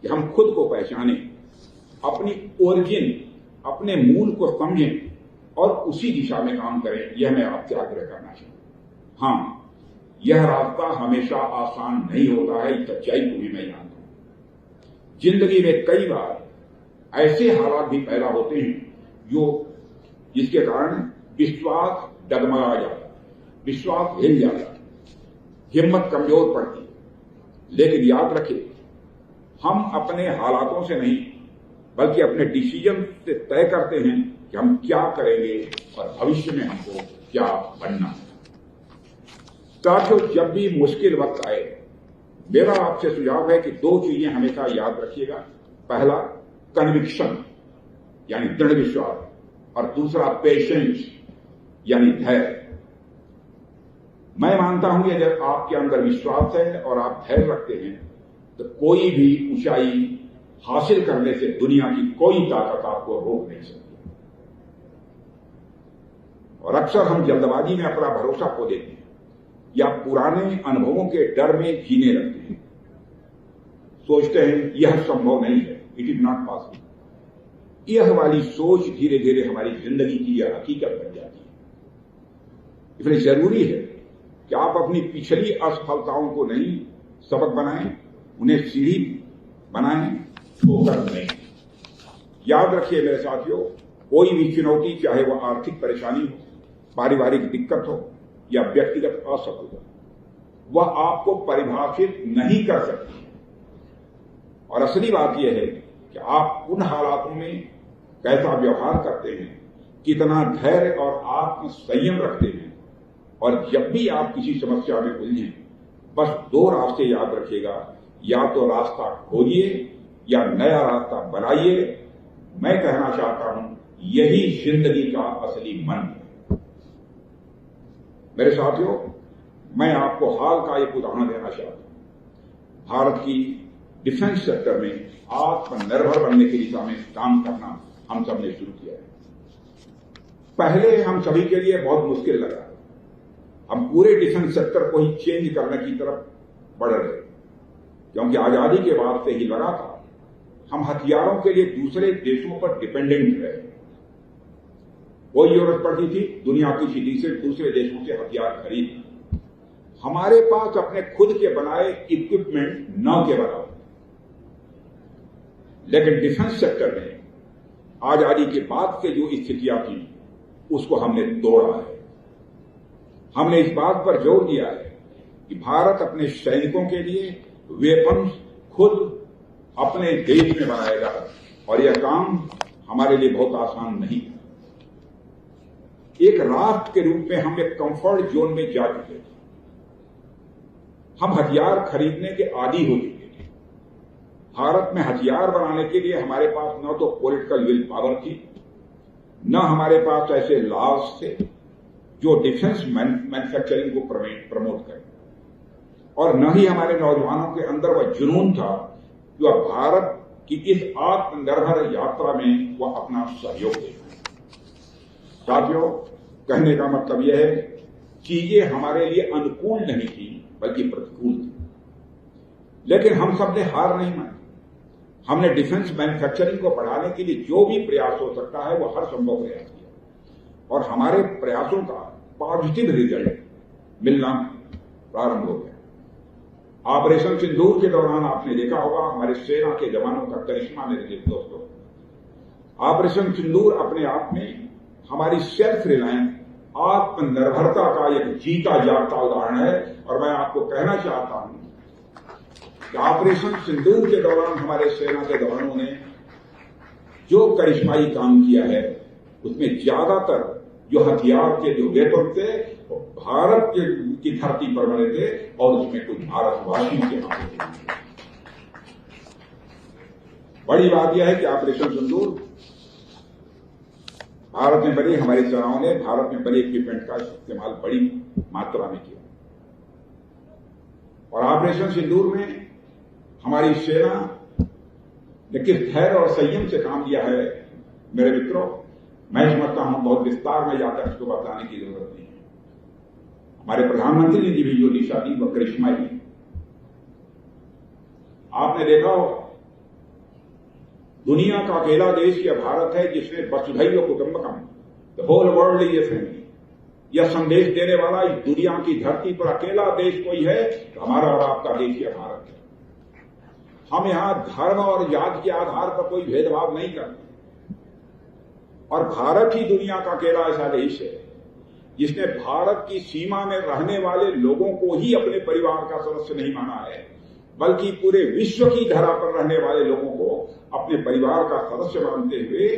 कि हम खुद को पहचानें, अपनी ओरिजिन, अपने मूल को समझें और उसी दिशा में काम करें। यह मैं आपसे आग्रह करना चाहूंगा। हां, यह रास्ता हमेशा आसान नहीं होता है, इस सच्चाई को भी मैं जानता हूं। जिंदगी में कई बार ऐसे हालात भी पैदा होते हैं जिसके कारण विश्वास डगमगा जाता है, विश्वास हिल जाता है, हिम्मत कमजोर पड़ती है। लेकिन याद रखिए, हम अपने हालातों से नहीं बल्कि अपने डिसीजन से तय करते हैं कि हम क्या करेंगे और भविष्य में हमको क्या बनना है। साथियों, जब भी मुश्किल वक्त आए, मेरा आपसे सुझाव है कि दो चीजें हमेशा याद रखिएगा। पहला, कन्विक्शन यानी दृढ़ विश्वास, और दूसरा पेशेंस यानी धैर्य। मैं मानता हूं कि अगर आपके अंदर विश्वास है और आप धैर्य रखते हैं तो कोई भी ऊंचाई हासिल करने से दुनिया की कोई ताकत आपको रोक नहीं सकती। और अक्सर हम जल्दबाजी में अपना भरोसा खो देते हैं या पुराने अनुभवों के डर में जीने लगते हैं। सोचते हैं यह संभव नहीं है, इट इज नॉट पॉसिबल। यह वाली सोच धीरे धीरे हमारी जिंदगी की यह हकीकत बन जाती है। इसलिए जरूरी है कि आप अपनी पिछली असफलताओं को नहीं सबक बनाएं, उन्हें सीढ़ी बनाएं, ठोकर नहीं। याद रखिए मेरे साथियों, कोई भी चुनौती, चाहे वह आर्थिक परेशानी हो, पारिवारिक दिक्कत हो या व्यक्तिगत असफलता, वह आपको परिभाषित नहीं कर सकती। और असली बात यह है कि आप उन हालातों में कैसा व्यवहार करते हैं, कितना धैर्य और आत्मसंयम रखते हैं। और जब भी आप किसी समस्या में उलझें, बस दो रास्ते याद रखिएगा, या तो रास्ता खोजिए या नया रास्ता बनाइए। मैं कहना चाहता हूं यही जिंदगी का असली मन है। मेरे साथियों, मैं आपको हाल का एक उदाहरण देना चाहता हूं। भारत की डिफेंस सेक्टर में आत्मनिर्भर बनने की दिशा में काम करना हम सबने शुरू किया है। पहले हम सभी के लिए बहुत मुश्किल लगा, हम पूरे डिफेंस सेक्टर को ही चेंज करने की तरफ बढ़ रहे, क्योंकि आजादी के बाद से ही लगा था हम हथियारों के लिए दूसरे देशों पर डिपेंडेंट रहे। कोई जरूरत पड़ती थी दुनिया की सिटी से दूसरे देशों से हथियार खरीदना, हमारे पास अपने खुद के बनाए इक्विपमेंट न के बराबर। लेकिन डिफेंस सेक्टर में आजादी के बाद से जो स्थितियां थी उसको हमने तोड़ा है। हमने इस बात पर जोर दिया है कि भारत अपने सैनिकों के लिए वेपन्स खुद अपने देश में बनाएगा, और यह काम हमारे लिए बहुत आसान नहीं है। एक राष्ट्र के रूप में हम एक कंफर्ट जोन में जा चुके थे। हम हथियार खरीदने के आदी हो चुके थे। भारत में हथियार बनाने के लिए हमारे पास न तो पॉलिटिकल विल पावर थी, न हमारे पास ऐसे लॉज थे जो डिफेंस मैन्युफैक्चरिंग को प्रमोट करें, और न ही हमारे नौजवानों के अंदर वह जुनून था जो भारत की इस आत्मनिर्भर यात्रा में वह अपना सहयोग दे। साथियों, कहने का मतलब यह है चीजें हमारे लिए अनुकूल नहीं थी बल्कि प्रतिकूल थी, लेकिन हम सब ने हार नहीं मानी। हमने डिफेंस मैन्युफैक्चरिंग को बढ़ाने के लिए जो भी प्रयास हो सकता है वो हर संभव प्रयास किया, और हमारे प्रयासों का पॉजिटिव रिजल्ट मिलना प्रारंभ हो गया। ऑपरेशन सिंदूर के दौरान आपने देखा होगा हमारे सेना के जवानों का करिश्मा मेरे दोस्तों। ऑपरेशन सिंदूर अपने आप में हमारी सेल्फ रिलायंस आत्मनिर्भरता का एक जीता जागता उदाहरण है। और मैं आपको कहना चाहता हूं कि ऑपरेशन सिंदूर के दौरान हमारे सेना के जवानों ने जो करिश्माई काम किया है उसमें ज्यादातर जो हथियार के जो वेपन थे वो भारत की धरती पर बने थे, और उसमें कुछ भारतवासियों के नाम थे। बड़ी बात यह है कि ऑपरेशन सिंदूर भारत में बनी, हमारी सेनाओं ने भारत में बने इक्विपमेंट का इस्तेमाल बड़ी मात्रा में किया, और ऑपरेशन सिंदूर में हमारी सेना ने किस धैर्य और संयम से काम किया है मेरे मित्रों, मैं समझता हूं बहुत विस्तार में जाकर इसको बताने की जरूरत नहीं है। हमारे प्रधानमंत्री ने भी जो दिशा दी वह करिश्माई दी। आपने देखा होगा दुनिया का अकेला देश यह भारत है जिसने वसुधैव कुटुंबकम, the whole world is a family, यह संदेश देने वाला इस दुनिया की धरती पर अकेला देश कोई है तो हमारा और आपका देश यह भारत है। हम यहां धर्म और जाति के आधार पर कोई भेदभाव नहीं करते, और भारत ही दुनिया का अकेला ऐसा देश है जिसने भारत की सीमा में रहने वाले लोगों को ही अपने परिवार का सदस्य नहीं माना है, बल्कि पूरे विश्व की धरा पर रहने वाले लोगों को अपने परिवार का सदस्य मानते हुए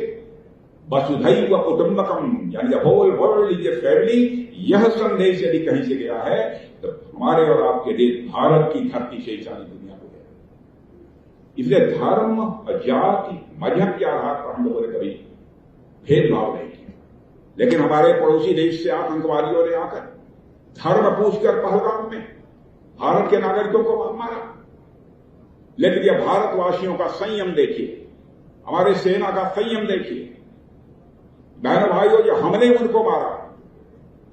वसुधैव कुटुंबकम यानी the whole world is a family, यह संदेश यदि कहीं से गया है तो हमारे और आपके देश भारत की धरती से सारी दुनिया को गया। इसलिए धर्म, जाति, मजहब के आधार पर हम लोगों ने कभी भेदभाव नहीं किया, लेकिन हमारे पड़ोसी देश से आतंकवादियों ने आकर धर्म पूछकर पहलगाम में भारत के नागरिकों को मारा। लेकिन यह भारतवासियों का संयम देखिए, हमारे सेना का संयम देखिए। बहनों भाइयों, जो हमने उनको मारा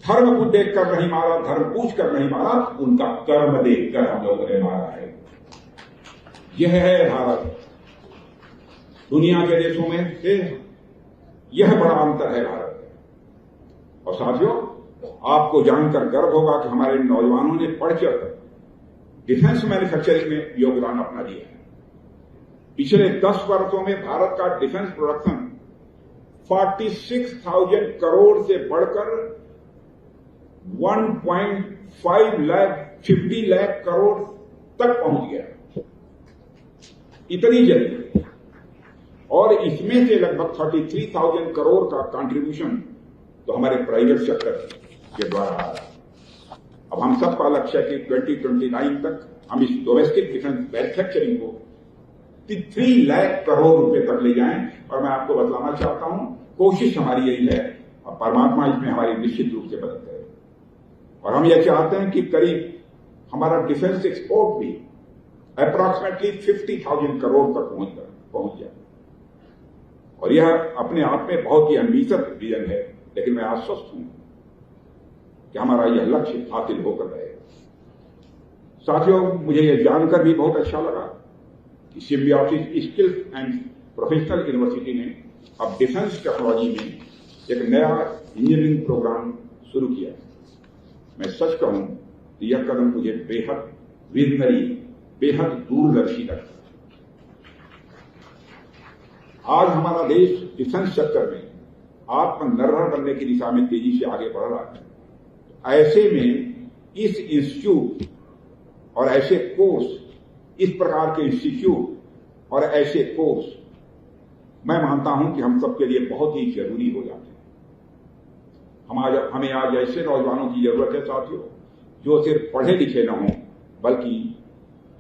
धर्म को देखकर नहीं मारा, धर्म पूछकर नहीं मारा, उनका कर्म देखकर हम लोगों ने मारा है। यह है भारत। दुनिया के देशों में से यह बड़ा अंतर है भारत में। और साथियों, आपको जानकर गर्व होगा कि हमारे नौजवानों ने बढ़चढ़ डिफेंस मैन्युफैक्चरिंग में योगदान अपना दिया है। पिछले 10 वर्षों में भारत का डिफेंस प्रोडक्शन 46,000 करोड़ से बढ़कर 1.50 लाख करोड़ तक पहुंच गया, इतनी जल्दी। और इसमें से लगभग 33,000 करोड़ का कंट्रीब्यूशन तो हमारे प्राइवेट सेक्टर के द्वारा आ रहा है। अब हम सबका लक्ष्य है कि 2029 तक हम इस डोमेस्टिक डिफेंस मैन्युफैक्चरिंग को 3 लाख करोड़ रुपए तक ले जाएं। और मैं आपको बतलाना चाहता हूं, कोशिश हमारी यही है और परमात्मा इसमें हमारी निश्चित रूप से मदद करे। और हम यह चाहते हैं कि करीब हमारा डिफेंस एक्सपोर्ट भी अप्रॉक्सीमेटली 50,000 करोड़ तक पहुंच जाए। और यह अपने आप में बहुत ही एम्बिशियस विजन है, लेकिन मैं आश्वस्त हूं कि हमारा यह लक्ष्य हासिल होकर रहेगा। साथियों, मुझे यह जानकर भी बहुत अच्छा लगा कि symbiosis skills and professional university ने अब डिफेंस टेक्नोलॉजी में एक नया इंजीनियरिंग प्रोग्राम शुरू किया। मैं सच कहूं तो यह कदम मुझे बेहद विजनरी, बेहद दूरदर्शी लगता है। आज हमारा देश डिफेंस सेक्टर में आत्मनिर्भर बनने की दिशा में तेजी से आगे बढ़ रहा है। ऐसे में इस इंस्टीट्यूट और ऐसे कोर्स, इस प्रकार के इंस्टीट्यूट और ऐसे कोर्स मैं मानता हूं कि हम सबके लिए बहुत ही जरूरी हो जाते हैं। हमें आज ऐसे नौजवानों की जरूरत है साथियों, जो सिर्फ पढ़े लिखे न हों बल्कि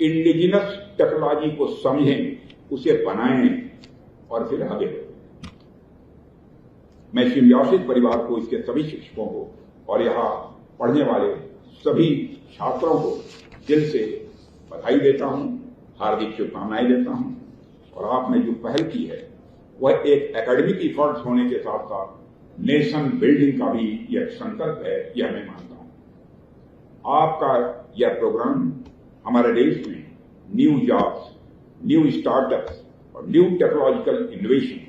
इंडिजिनस टेक्नोलॉजी को समझें, उसे बनाएं और फिर आगे बढ़ें। मैं सिम्बायोसिस परिवार को, इसके सभी शिक्षकों को और यहां पढ़ने वाले सभी छात्रों को दिल से बधाई देता हूं, हार्दिक शुभकामनाएं देता हूं। और आपने जो पहल की है वह एक एकेडमिक इफर्ट्स होने के साथ साथ नेशन बिल्डिंग का भी यह संकल्प है, यह मैं मानता हूं। आपका यह प्रोग्राम हमारे देश में न्यू जॉब्स, न्यू स्टार्टअप्स और न्यू टेक्नोलॉजिकल इनोवेशन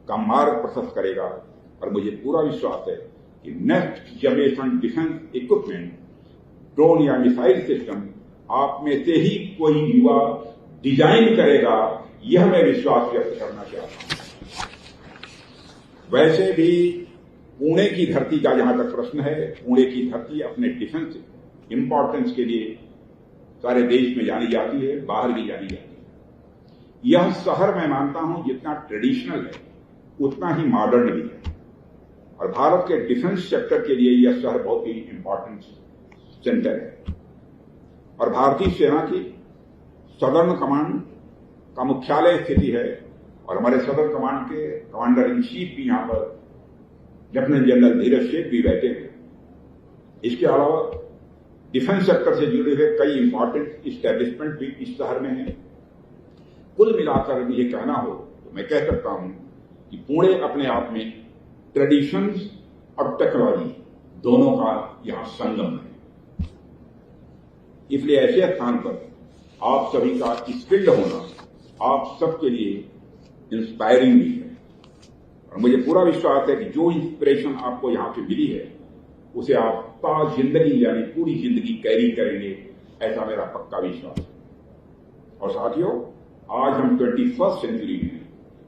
का मार्ग प्रशस्त करेगा। और मुझे पूरा विश्वास है कि next generation defence equipment, drone या मिसाइल सिस्टम आप में से ही कोई युवा डिजाइन करेगा, यह मैं विश्वास व्यक्त करना चाहता हूं। वैसे भी पुणे की धरती का जहां तक प्रश्न है, पुणे की धरती अपने डिफेंस इंपॉर्टेंस के लिए सारे देश में जानी जाती है, बाहर भी जानी जाती है। यह शहर मैं मानता हूं जितना ट्रेडिशनल है उतना ही मॉडर्न भी है। और भारत के डिफेंस सेक्टर के लिए यह शहर बहुत ही इंपॉर्टेंट सेंटर है। और भारतीय सेना की सदर्न कमांड का मुख्यालय स्थिति है और हमारे सदर्न कमांड के कमांडर इन चीफ भी यहां पर लेफ्टिनेंट जनरल धीरज शेख भी बैठे हैं। इसके अलावा डिफेंस सेक्टर से जुड़े हुए कई इंपॉर्टेंट इस्टेब्लिशमेंट भी इस शहर में हैं। कुल मिलाकर मुझे कहना हो तो मैं कह सकता हूं कि पुणे अपने आप में ट्रेडिशंस और टेक्नोलॉजी दोनों का यहां संगम है। इसलिए ऐसे स्थान पर आप सभी का स्किल्ड होना आप सबके लिए इंस्पायरिंग भी है। और मुझे पूरा विश्वास है कि जो इंस्पिरेशन आपको यहां से मिली है उसे आप जिंदगी यानी पूरी जिंदगी कैरी करेंगे, ऐसा मेरा पक्का विश्वास है। और साथियों, आज हम 21st सेंचुरी में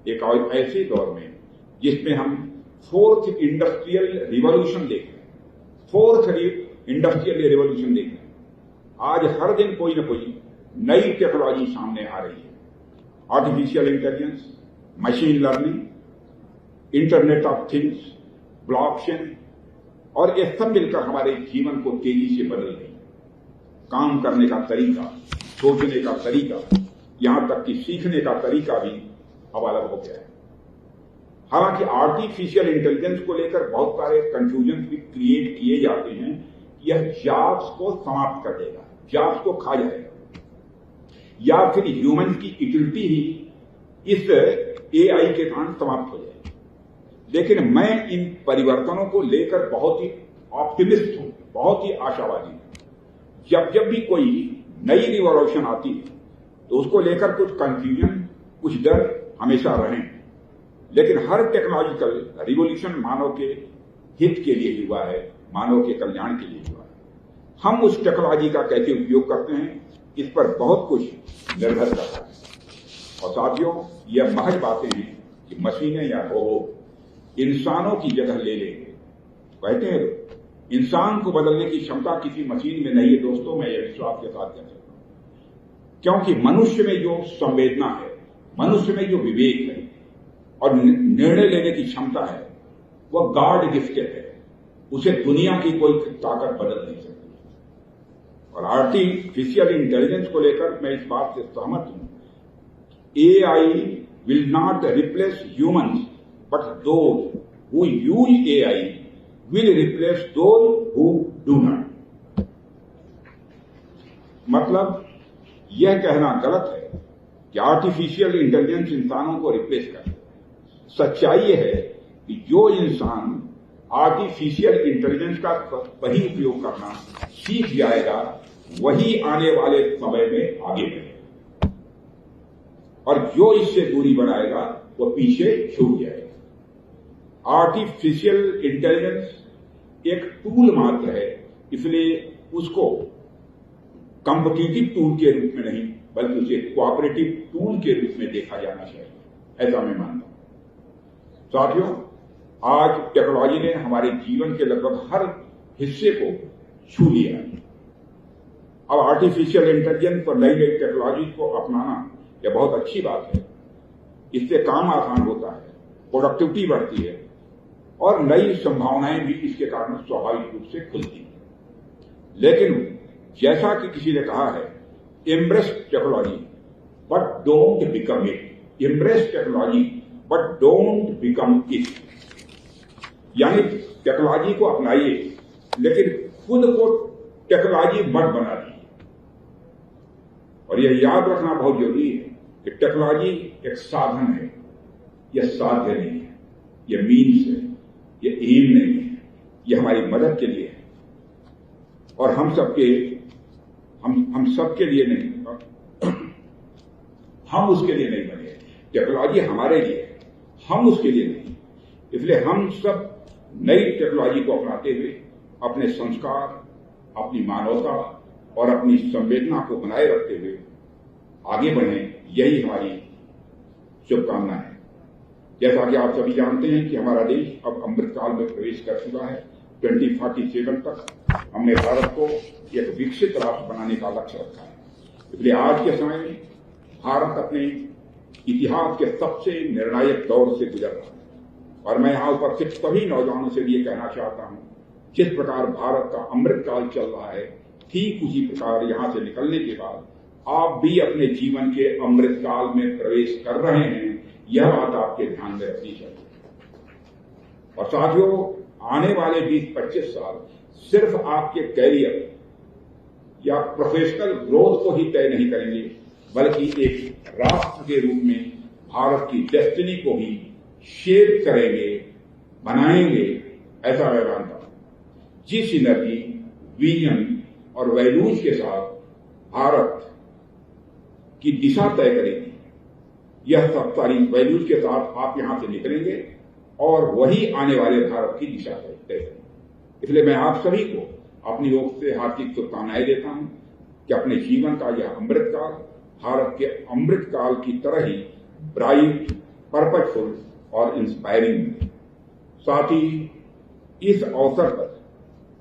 एक ऐसे दौर में जिसमें हम 4th इंडस्ट्रियल रिवॉल्यूशन देख रहे हैं, 4th इंडस्ट्रियल रिवॉल्यूशन देख रहे हैं। आज हर दिन कोई न कोई नई टेक्नोलॉजी सामने आ रही है। Artificial intelligence, machine learning, internet of things, blockchain और ये सब मिलकर हमारे जीवन को तेजी से बदल रही है। काम करने का तरीका, सोचने का तरीका, यहां तक कि सीखने का तरीका भी अब अलग हो गया है। हालांकि आर्टिफिशियल इंटेलिजेंस को लेकर बहुत सारे कंफ्यूजन भी क्रिएट किए जाते हैं कि यह जॉब्स को समाप्त कर देगा, जॉब्स को खा जाएगा, या फिर ह्यूमन की यूटिलिटी ही इस एआई के कारण समाप्त हो जाएगी। लेकिन मैं इन परिवर्तनों को लेकर बहुत ही ऑप्टिमिस्ट हूं, बहुत ही आशावादी हूं। जब जब भी कोई नई रिवॉल्यूशन आती है तो उसको लेकर कुछ कंफ्यूजन, कुछ डर हमेशा रहे। लेकिन हर टेक्नोलॉजिकल रिवोल्यूशन मानव के हित के लिए हुआ है, मानव के कल्याण के लिए हुआ है। हम उस टेक्नोलॉजी का कैसे उपयोग करते हैं, इस पर बहुत कुछ निर्भर करता है। और साथियों, यह महज बातें हैं कि मशीनें या रोबोट इंसानों की जगह ले लेंगे। कहते हैं इंसान को बदलने की क्षमता किसी मशीन में नहीं है। दोस्तों, मैं यह विश्वास के साथ कह सकता हूं, क्योंकि मनुष्य में जो संवेदना है, मनुष्य में जो विवेक है और निर्णय लेने की क्षमता है, वह गॉड गिफ्टेड है। उसे दुनिया की कोई ताकत बदल नहीं सकती। और आर्टिफिशियल इंटेलिजेंस को लेकर मैं इस बात से सहमत हूं। AI will not replace humans, but those who use AI will replace those who do not. मतलब यह कहना गलत है कि आर्टिफिशियल इंटेलिजेंस इंसानों को रिप्लेस कर। सच्चाई यह है कि जो इंसान आर्टिफिशियल इंटेलिजेंस का सही उपयोग करना सीख जाएगा, वही आने वाले समय में आगे बढ़ेगा, और जो इससे दूरी बनाएगा वो पीछे छूट जाएगा। आर्टिफिशियल इंटेलिजेंस एक टूल मात्र है, इसलिए उसको कॉम्पिटिटिव टूल के रूप में नहीं, बल्कि उसे कोऑपरेटिव टूल के रूप में देखा जाना चाहिए, ऐसा मैं मानता हूं। साथियों, आज टेक्नोलॉजी ने हमारे जीवन के लगभग हर हिस्से को छू लिया है। अब आर्टिफिशियल इंटेलिजेंस और नई नई टेक्नोलॉजी को अपनाना यह बहुत अच्छी बात है। इससे काम आसान होता है, प्रोडक्टिविटी बढ़ती है और नई संभावनाएं भी इसके कारण स्वाभाविक रूप से खुलती हैं। लेकिन जैसा कि किसी ने कहा है, embrace technology but don't become it. Embrace technology but don't become it, यानी टेक्नोलॉजी को अपनाइए लेकिन खुद को टेक्नोलॉजी मत बना दीजिए। और यह याद रखना बहुत जरूरी है कि टेक्नोलॉजी एक साधन है, यह साध्य नहीं है, यह मीन्स है, यह एम नहीं है, यह हमारी मदद के लिए है। और हम सबके लिए नहीं, हम उसके लिए नहीं बने। टेक्नोलॉजी हमारे लिए है, हम उसके लिए नहीं। इसलिए हम सब नई टेक्नोलॉजी को अपनाते हुए अपने संस्कार, अपनी मानवता और अपनी संवेदना को बनाए रखते हुए आगे बढ़ें, यही हमारी शुभकामना है। जैसा कि आप सभी जानते हैं कि हमारा देश अब अमृत काल में प्रवेश कर चुका है। 2047 तक हमने भारत को एक विकसित राष्ट्र बनाने का लक्ष्य रखा है। इसलिए आज के समय में भारत अपने इतिहास के सबसे निर्णायक दौर से गुजर रहा है। और मैं यहां उपस्थित सभी नौजवानों से भी ये कहना चाहता हूं, जिस प्रकार भारत का अमृत काल चल रहा है, ठीक उसी प्रकार यहां से निकलने के बाद आप भी अपने जीवन के अमृत काल में प्रवेश कर रहे हैं। यह बात आपके ध्यान में रखनी चाहिए। और साथियों, आने वाले 20-25 साल सिर्फ आपके कैरियर या प्रोफेशनल ग्रोथ को ही तय नहीं करेंगे, बल्कि एक राष्ट्र के रूप में भारत की डेस्टिनी को भी शेप करेंगे, बनाएंगे, ऐसा मैं मानता हूं। जिस एनर्जी, विजन और वैल्यूज के साथ भारत की दिशा तय करेगी, यह सब सारी वैल्यूज के साथ आप यहां से निकलेंगे और वही आने वाले भारत की दिशा तय करेगी। इसलिए मैं आप सभी को अपनी ओर से हार्दिक शुभकामनाएं देता हूं कि अपने जीवन का यह अमृत काल भारत के अमृत काल की तरह ही ब्राइट, पर्पजफुल और इंस्पायरिंग। साथ ही इस अवसर पर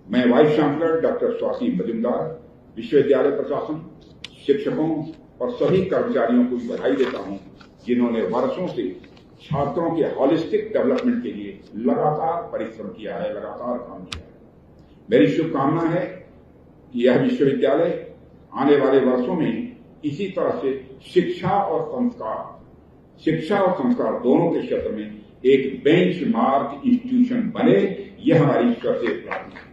मैं vice chancellor doctor Swati Majumdar, विश्वविद्यालय प्रशासन, शिक्षकों और सभी कर्मचारियों को बधाई देता हूं, जिन्होंने वर्षों से छात्रों के हॉलिस्टिक डेवलपमेंट के लिए लगातार परिश्रम किया है, लगातार काम किया है। मेरी शुभकामना है कि यह विश्वविद्यालय आने वाले वर्षों में इसी तरह से शिक्षा और संस्कार दोनों के क्षेत्र में एक बेंचमार्क इंस्टीट्यूशन बने, यह हमारी ईश्वर से प्रार्थना है।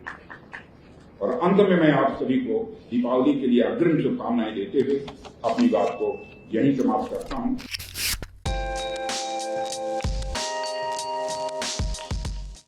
और अंत में मैं आप सभी को दीपावली के लिए अग्रिम शुभकामनाएं देते हुए अपनी बात को यहीं समाप्त करता हूं।